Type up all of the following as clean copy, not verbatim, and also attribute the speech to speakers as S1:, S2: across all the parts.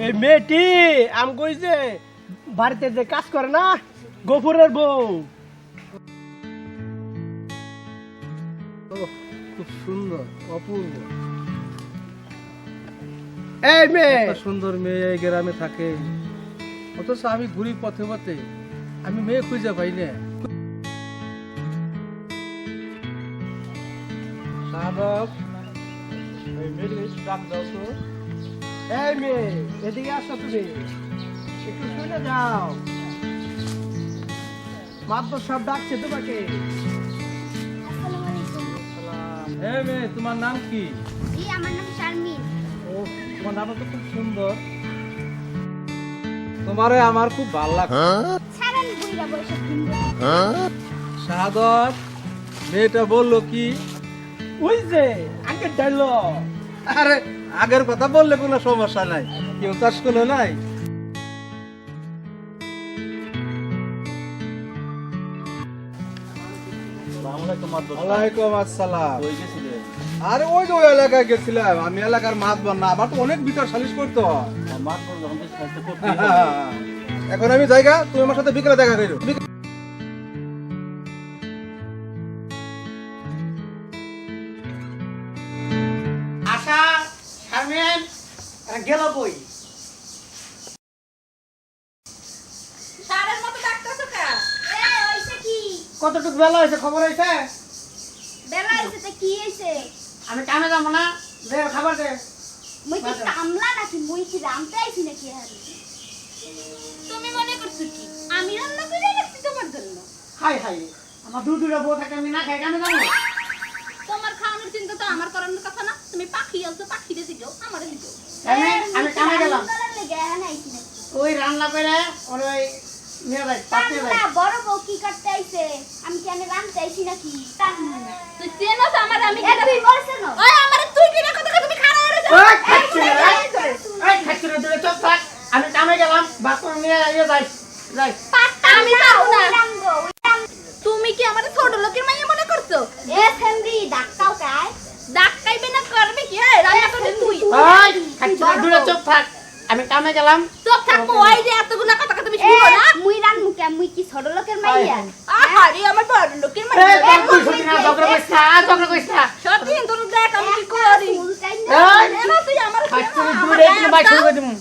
S1: এই মেয়েটি আম কইছে বাড়িতে যে কাজ করে না গফুরের বউ।
S2: খুব সুন্দর, অপূর্ব।
S1: এই মেয়ে,
S2: এত সুন্দর মেয়ে এই গ্রামে থাকে, অথচ আমি ঘুরি পথে পথে, আমি মেয়ে খুঁজে পাই না। সাধক, এই মেয়েটিকে একটু ডাক দাও তো।
S1: এই মেয়ে এদিকে আসো, তুমি একটু শুনে যাও। মাদ্দর সব ডাকছে তোমাকে।
S3: আসসালামু আলাইকুম।
S2: এই মেয়ে, তোমার নাম কি?
S3: জি, আমার নাম শারমিন।
S2: ও, তোমার নামটা তো খুব সুন্দর। তোমারে আমার খুব ভালো লাগে।
S3: ছাড়েন বুইড়া বয়সে কিনবো।
S2: সাধক, মেয়েটা বললো কি?
S1: ওই যে আগের ডায়লগ।
S2: আরে আগের কথা বললে কোনো সমস্যা নাই, কেউ চাষ করলে নাই। ওয়ালাইকুম আসসালাম। আরে ওই যে ওই এলাকায় গেছিলাম, আমি এলাকার মাতবর না, আবার তো অনেক বিচার সালিশ করতে হয়। এখন আমি জায়গা, তুমি আমার সাথে বিকেলে দেখা করো।
S1: আশা শারমিন গেল কই?
S4: সারের মতো ডাকতেছো কা?
S3: এ হইছে কি?
S1: কতটুকু বেলা হয়েছে, খবর হয়েছে?
S3: বেলা হইছে তে কি হইছে?
S1: আমি কামে যাবো না, দে খাবার দে।
S3: মুই কি কামলা নাকি মুই কি রামতে আইছি নাকি হারি?
S4: তুমি মনে করছো কি আমি রান্না করে রাখছি তোমার জন্য?
S1: হাই হাই, আমার দুধুরা বউ থাকে, আমি না খাই কামে যাবো?
S4: তোমার খাওয়ানোর চিন্তা তো আমার করানোর কথা না। তুমি পাখি আনছো, পাখিরে দিও, আমারে দিও।
S1: আমি কামে গেলাম,
S3: রান্নার লেগে এখানে আইছি নাকি?
S1: ওই রান্না করে ওর ওই নিয়ে যাই, পাঠিয়ে যাই।
S3: কামলা বড় বউ কি করতে আইছে? আমি কি আমি রামতে আইছি নাকি? কামলা।
S4: তুই চেনো তো আমার আমি
S3: এ তুই বলছ না?
S4: ওই আমারে তুই কি রে কথা তুমি খারাপ হয়ে যাও।
S1: ওই খাচ্ছি না, ওই খাচ্ছি না, দূরে চুপ থাক। আমি কামে গেলাম, বাথরুম নিয়ে যাই যাই।
S4: পাত্তা আমি পাবো না।
S3: রামবো,
S4: তুমি কি আমারে ছোট লোকের মাইয়া মনে করছো?
S3: এ সেমরি ডাক্তাও কায়?
S4: ডাক খাইবে না করবে কি? এই রান্না করবি তুই।
S1: ওই খাচ্ছি না, দূরে চুপ থাক। আমি কামে গেলাম।
S4: চুপ থাকো, ওই যে এতগুলো কথা তুমি শুনো না।
S3: মুই রানমু কে? মুই কি ছোট লোকের মাইয়া?
S4: আরে আমার বড় লোকের
S1: এই
S4: মাইয়া।
S1: তুই সত্যি না, ঝগড়া করিস না, ঝগড়া করিস না।
S4: সত্যি তোর দেখ আমি কি করি।
S3: উল্টাই
S1: এই,
S4: এরা তুই আমার
S1: খাচ্ছি না, দূরে একটু বাইক শুরু করে দিবো।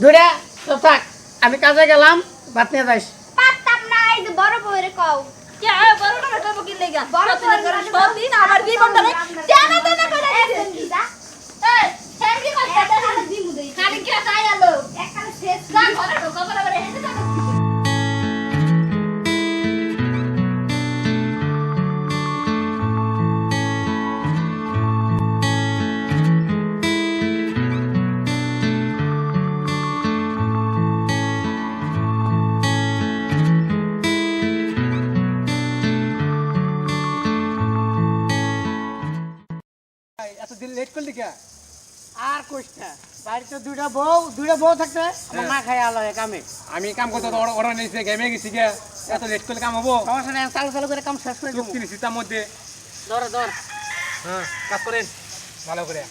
S1: দূরে চুপ থাক, আমি কাজে গেলাম, ভাত নিয়ে যাইস।
S3: পারতাম না, এই যে বড় বউরে কও।
S4: কে বড় না কইব কি লাগা?
S3: বড়
S4: সত্যি করে সত্যি না আমার জীবনটা জানা জানা করে দিছে।
S3: দিদা
S4: এই সেমরি কথা
S3: খালি দিমু দেই।
S4: খালি কে তাই আলো
S3: একখানে শেষ
S4: যা ঘরে ঢোকা বলে বলে হেঁটে যাবে।
S1: এতদিন লেট করলি কে? আর কইস না, বাড়িতে দুইটা বউ থাকতে আমার না খাই আলো কামে।
S2: আমি কাম করতে ওরা নিয়েছে, গেমে গেছি গে, এত লেট করলে কাম হবো?
S1: সমস্যা নেই, চালু চালু করে কাম শেষ করে দেবো।
S2: চুক্তি নিছি তার মধ্যে।
S1: ধর ধর।
S2: হ্যাঁ, কাজ করেন ভালো করে।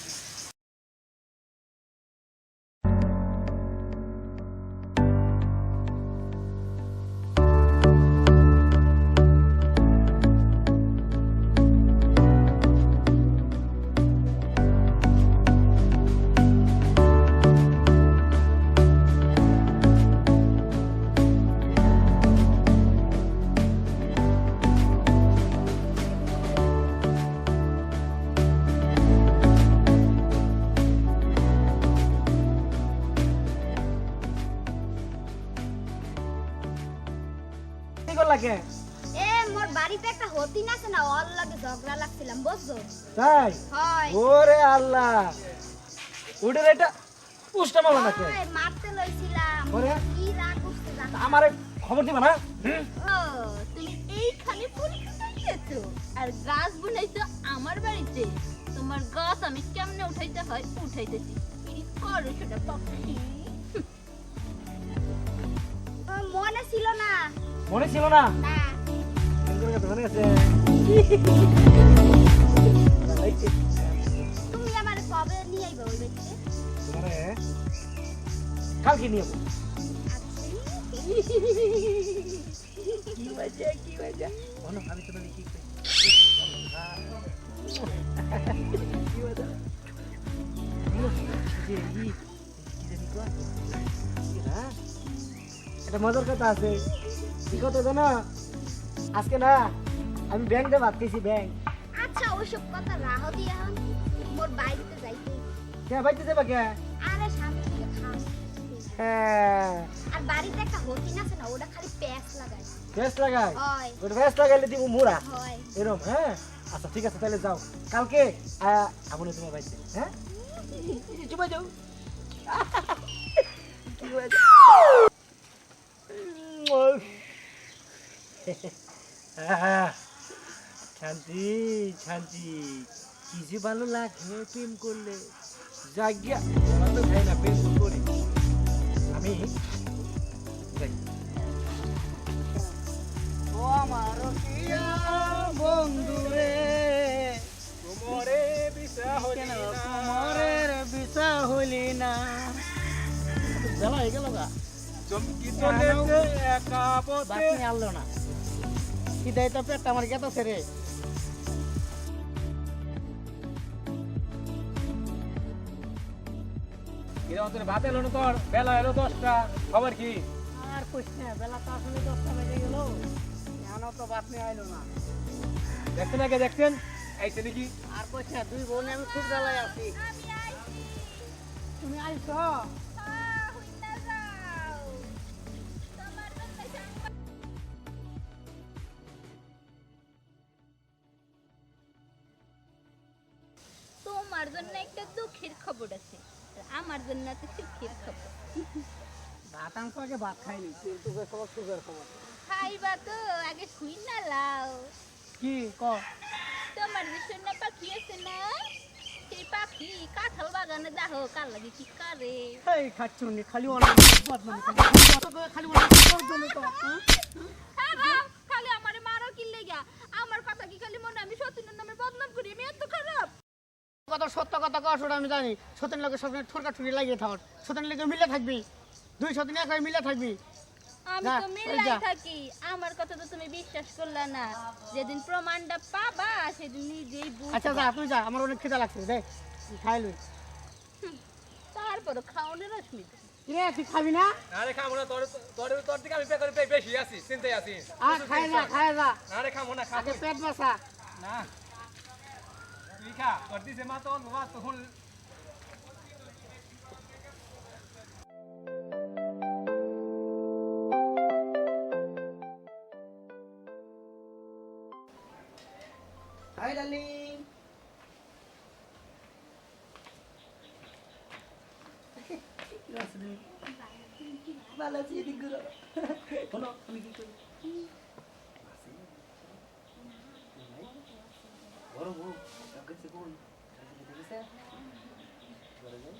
S1: কি করলা কে?
S3: এ মোর বাড়িতে একটা হতিন আছে না, ওর লগে ঝগড়া লাগছিলাম, বুঝছো?
S1: তাই?
S3: হয়
S1: ওরে আল্লাহ, ওটার এটা পুষ্টা মালা নাকি?
S3: হয়, মারতে লইছিলাম।
S1: ওরে?
S3: কি রাগ উঠছে জানো?
S1: আমারে খবর দিবা না?
S4: ও তুমি এইখানে পরীক্ষা দিয়েছো আর গাছ বুনাইছো আমার বাড়িতে। তোমার গাছ আমি কেমনে উঠাইতে হয় উঠাইতেছি। এই করো সেটা পাখি।
S3: ওর মনে ছিল না?
S1: মনে ছিল না?
S3: না।
S1: মনে আছে।
S3: তুমি আমার কবে নিয়ে আইবা ওই বাড়িতে?
S1: তোমারে কালকে নিয়ে যাবো।
S3: আচ্ছা
S1: কি মজা বলো আমি তো কি একটা মজার কথা আছে। কি কথা জানো? আজকে না আমি ব্যাংকে ভাবতেছি ব্যাংক।
S3: আচ্ছা ওইসব কথা রাহ দিয়া হন মোর বাড়িতে যাইতে।
S1: কে বাইতে যাবা কে?
S3: আরে সামনে থেকে খাম।
S1: হ্যাঁ
S3: আর বাড়িতে একটা হতিন আছে না ওটা খালি প্যাঁচ লাগায়।
S1: বেশ লাগাই
S3: হয়
S1: ওটা বেশ লাগাইলে দিব মুড়া
S3: হয়।
S1: এরকম। হ্যাঁ আচ্ছা ঠিক আছে তাহলে যাও কালকে আবুনে তোমার বাড়িতে। হ্যাঁ চুপা যাও। শান্তি শান্তি কিছু ভালো লাগে প্রেম করলে জায়গা তো খাই না প্রেম করি আমি যাই। ও আমার প্রিয় বন্ধুরে
S2: তোমারে বিছা হলি
S1: কেন
S2: না
S1: তোমারের বিচা হলি না বেলা হয়ে গেল গা
S2: চমকি চলেছে একা পথে
S1: বাকি আনলো না খিদাই তো পেটটা আমার গেতাছে রে।
S2: এরা তোর ভাত এলো না তোর বেলা এলো 10টা খবর কি
S1: আর কইস না বেলা তো আসলে 10টা বেজে গেল এখনো তো বাত নিয়ে আইলো না।
S2: দেখছেন আগে দেখছেন আইছে নাকি
S1: আর কইস না দুই বোনে আমি খুব জ্বালায় আছি।
S3: আমি আইছি।
S1: তুমি আইছো?
S3: হইনা যাও। তোমার জন্য সংবাদ।
S4: তোমার জন্য একটা দুঃখের খবর আছে আর আমার জন্য একটা সুখের খবর।
S1: ভাত আনছো আগে ভাত খাইনি তুই খবর সুখের খবর
S4: খাইবা তো আগে শুই না লাও।
S1: কি ক?
S4: তোমার যে সোনা পাখি আছে না সেই পাখি কাঁঠাল বাগানে দেখো কার লাগে কি করে।
S1: এই খাচ্ছনি খালি অনেক বদনামি খালি অনেক বদনামি তো
S4: হ্যাঁ হ্যাঁ খালি আমারে মারো কি লেগা আমার কথা কি খালি মনে আমি সতীনের নামে বদনাম করি আমি এত খারাপ।
S1: কথা সত্য কথা কস ওটা আমি জানি। সতীন লোকের সাথে ঠুরকা ঠুরি লাগিয়ে থাক। সতীন লোকের মিলে থাকবি দুই সতীন এক হয়ে মিলে থাকবি।
S4: আমি
S1: না,
S4: তো
S1: ওই
S4: মিলাই
S1: যা।
S4: থাকি আমার কথা তো তুমি বিশ্বাস করলা না। যেদিন প্রমাণটা পাবা সেদিন নিজেই
S1: আচ্ছা
S4: বুঝবা।
S1: যা তুই যা আমার অনেক খিদা লাগছে দে খাই লই।
S4: তারপরও খাওয়ানোর অসুবিধা।
S1: কিরে তুই খাবি না?
S2: আরে খামো না তোর তোর তোর দিকে আমি পে করে পে বেশি আছি চিন্তায় আছি
S1: আর খাই না খাই যা
S2: আরে খামো না
S1: আগে
S2: খাবো
S1: পেট বাসা।
S2: না তুই খা তোর দিছে মা তো বাবা তখন
S1: হাই ডার্লিং ভালো আছি এদিক ঘুরো। বলো আমি কি করি? বড় বউ কাছে কই দেখেছে বড় যাই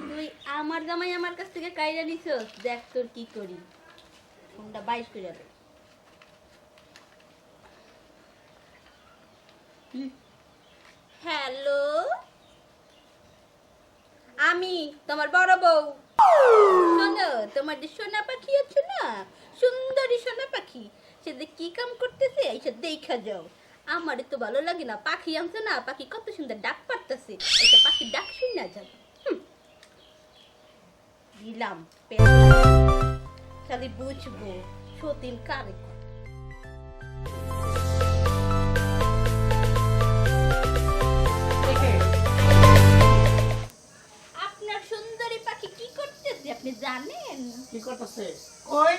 S4: তুই আমার জামাই আমার কাছ থেকে কাইরা নিছস দেখ তোর কি করি। ফোনটা 22 করে দে। হ্যালো আমি তোমার বড় বউ। শোনো তোমার যে সোনা পাখি আছে না সুন্দরী সোনা পাখি সে যে কি কাম করতেছে এইসব দেখা যাও। আমার তো ভালো লাগে না পাখি আনছে না পাখি কত সুন্দর ডাক পারতেছে এটা পাখি ডাক শুনে না যাবে। দিলাম খালি বুঝবো সতীন কারে কয়। আপনার সুন্দরী পাখি কি করতেছে আপনি জানেন?
S1: কি করতেছে? কই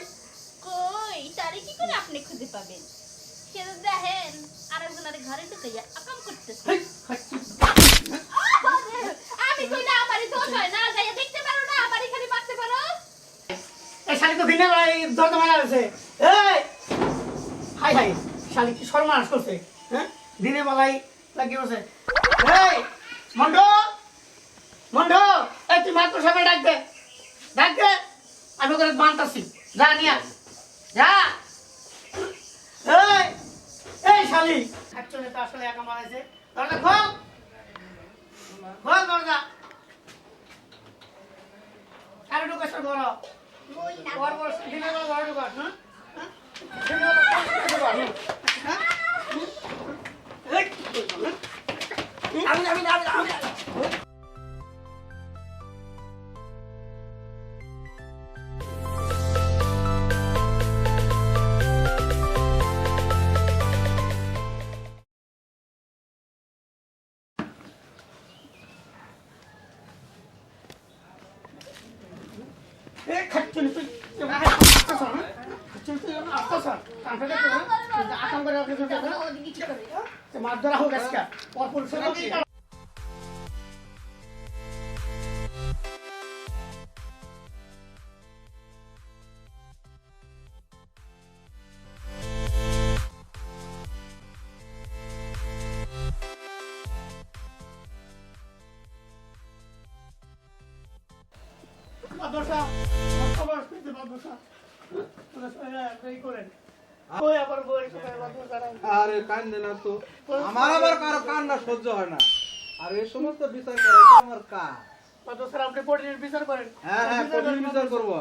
S4: কই তারে কি করে আপনি খুঁজে পাবেন? সে তো দেখেন আরেকজনের ঘরে ঢুকাইয়া আকাম করতেছে। আমি কই না আমারই দোষ হয় না যাইয়া দেখতে পারো না আমারই খালি মারতে পারো।
S1: এই শালি তো ভিন্ন দরজা মারা আছে। এই হাই হাই শালি কি সর্বনাশ করছে? হ্যাঁ দিনে বেলায় লাগিয়ে বসে। এই মন্ডো মন্ডো এই তুই মাত্র সবাই ডাক দে আমি ওখানে বানতাছি যা নিয়া যা এই এই শালি একচনে তো আসলে একা মারাইছে দরজা খোল দরজা আরে ঢুকাস বড়
S3: ওই না
S1: বড় বড় দিনে বড় ঢুকাস হ্যাঁ আমি খাচ্ছেন তুই মাছ ধরা হোক আজকে মাদ্রাসা খবর শুনতে মাদ্রাসা এই করেন ওই আবার বই মাদ্রাসা
S2: আরে কান্দে না তো, আমার আবার কারো কান্না সহ্য হয় না। আর এই সমস্ত বিচার করা এটা আমার কাজ।
S1: মাদ্রাসা আপনি পড়ির বিচার করেন।
S2: হ্যাঁ হ্যাঁ, কঠিন বিচার করবো।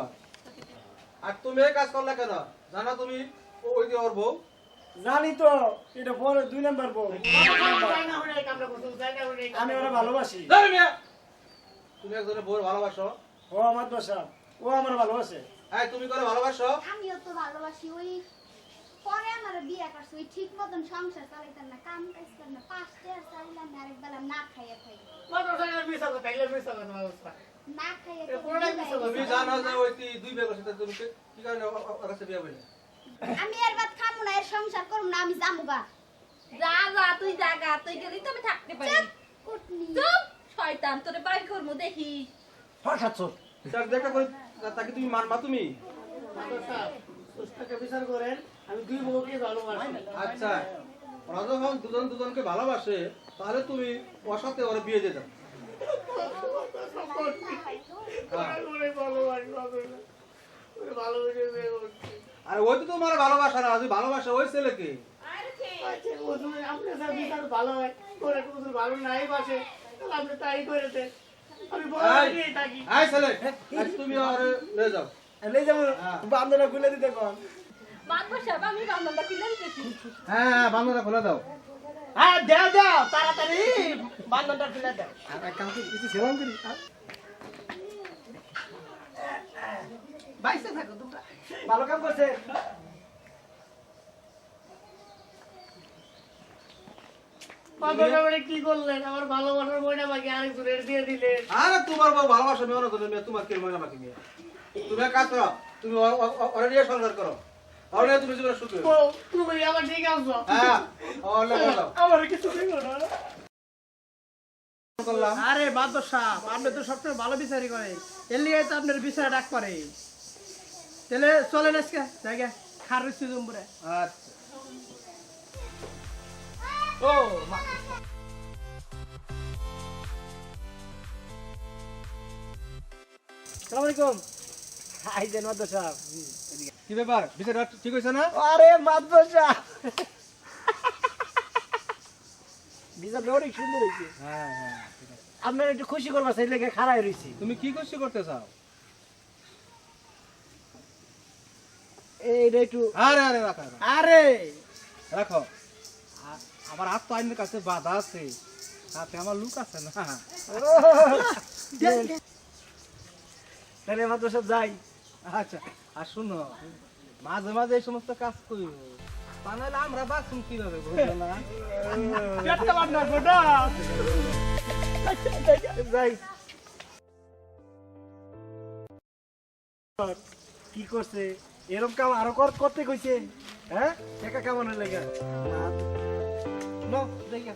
S2: আর তুমি এই কাজ করলে কেন? জানা তুমি ওই যে ওর বউ?
S5: জানি তো, এটা পরে 2 নাম্বার বউ। আমি ওরা ভালোবাসি।
S2: যাবে মিয়া। তুমি একজনের বউর ভালোবাসো?
S5: ও আমার দোষা, ও আমার ভালোবাসে।
S2: হ্যাঁ, তুমি করে ভালোবাসো?
S3: আমিও তো ভালোবাসি। ওই পরে আমার বিয়ে করছে, ওই ঠিক মতন সংসার চালাইতাম না, কাম কাজ করতাম না, 5 টাকা চাইলাম না, আরেক বেলা না খাইয়া খাই না খাইয়া
S2: তুমি জানো যে ওই দুই বিয়ে করছে, তুমি কি কারণে ওর কাছে বিয়ে বলে?
S3: আমি এর বাদ খামু না, এর সংসার করব না, আমি যামুগা।
S4: যা তুই জাগা, তুই গেলি তো আমি থাকতে পারি।
S3: কুটনি
S4: চুপ শয়তান, তোরে বাইর করবো দেখিস।
S2: তার দেখা করে তাকে তুমি মানবা তুমি?
S1: বিচার করেন, আমি দুই বউকে ভালোবাসি।
S2: আচ্ছা, ওরা যখন দুজন দুজনকে ভালোবাসে তাহলে তুমি ওর সাথে ওরা বিয়ে দিয়ে দাও। আর ওই তো তোমার ভালোবাসা না, যদি ভালোবাসা ওই ছেলেকে।
S1: আপনার বিচার ভালো হয় করে ভালো নাই বাসে, আপনি তাই করে দেন। আমি
S2: এই,
S1: থাকি।
S2: এই ছেলে, আজ তুমি ওরে নিয়ে যাও।
S5: এই যাবো, বান্ধবটা খুলে দিতে কোন।
S4: মাদ্রাসা আমি বান্ধবটা কিনে দিতেছি।
S2: হ্যাঁ হ্যাঁ, বান্ধবটা খুলে দাও।
S1: হ্যাঁ দাও তাড়াতাড়ি বান্ধনটা খুলে দাও।
S5: কাউকে কিছু সেবন করি।
S1: বাইসে থাকো তোমরা।
S5: ভালো কাম করছে।
S1: বান্ধবটা কি করলেন? আমার ভালোবাসার বইটা বাকি আরেকজনের দিয়ে দিলেন।
S2: আরে তোমার বউ ভালোবাসা মেয়ে না, তুমি তোমার কি মনে বাকি মেয়ে? তুমি এক কাজ করো, তুমি ওরে নিয়ে সংসার করো, ওরে নিয়ে তুমি জীবনে সুখী হও।
S1: তুমি আমার ঠিক আছো।
S2: হ্যাঁ, ওরে নিয়ে যাও।
S1: আমার কিছু দিও না।
S2: করলাম।
S1: আরে বাদশাহ, আপনি তো সবসময় ভালো বিচারই করেন, এর লিগে তো আপনার বিচার ডাক করে। তাহলে চলেন আজকে জায়গা খার রুচি জম্বুরে।
S2: আচ্ছা।
S1: ও
S5: আসসালামু আলাইকুম। আইজেন মাদ্রাসা।
S2: কি ব্যাপার, বিচারটা ঠিক হয়েছে না?
S5: আরে মাদ্রাসা, বিচার অনেক সুন্দর হয়েছে।
S2: হ্যাঁ হ্যাঁ, ঠিক আছে।
S5: আপনার একটু খুশি করবার সেই লেগে খাড়াই রয়েছি।
S2: তুমি কি খুশি করতে চাও?
S5: এইটা একটু
S2: আরে আরে রাখো রাখো,
S5: আরে
S2: রাখো। আমার হাত তো আইনের কাছে বাধা আছে, হাতে আমার লুক আছে না।
S5: তাহলে মাদ্রাসা যাই।
S2: আচ্ছা, আর শুনো, মাঝে মাঝে এই সমস্ত কাজ করি, তা নাহলে আমরা বাঁচুন কিভাবে, বুঝলো না?
S1: পেটটা বাঁধনা গোটা।
S5: যাই। কি করছে এরকম কাম আরো করতে কইছে? হ্যাঁ, একা কামানোর লেগে।
S2: নো, দেখে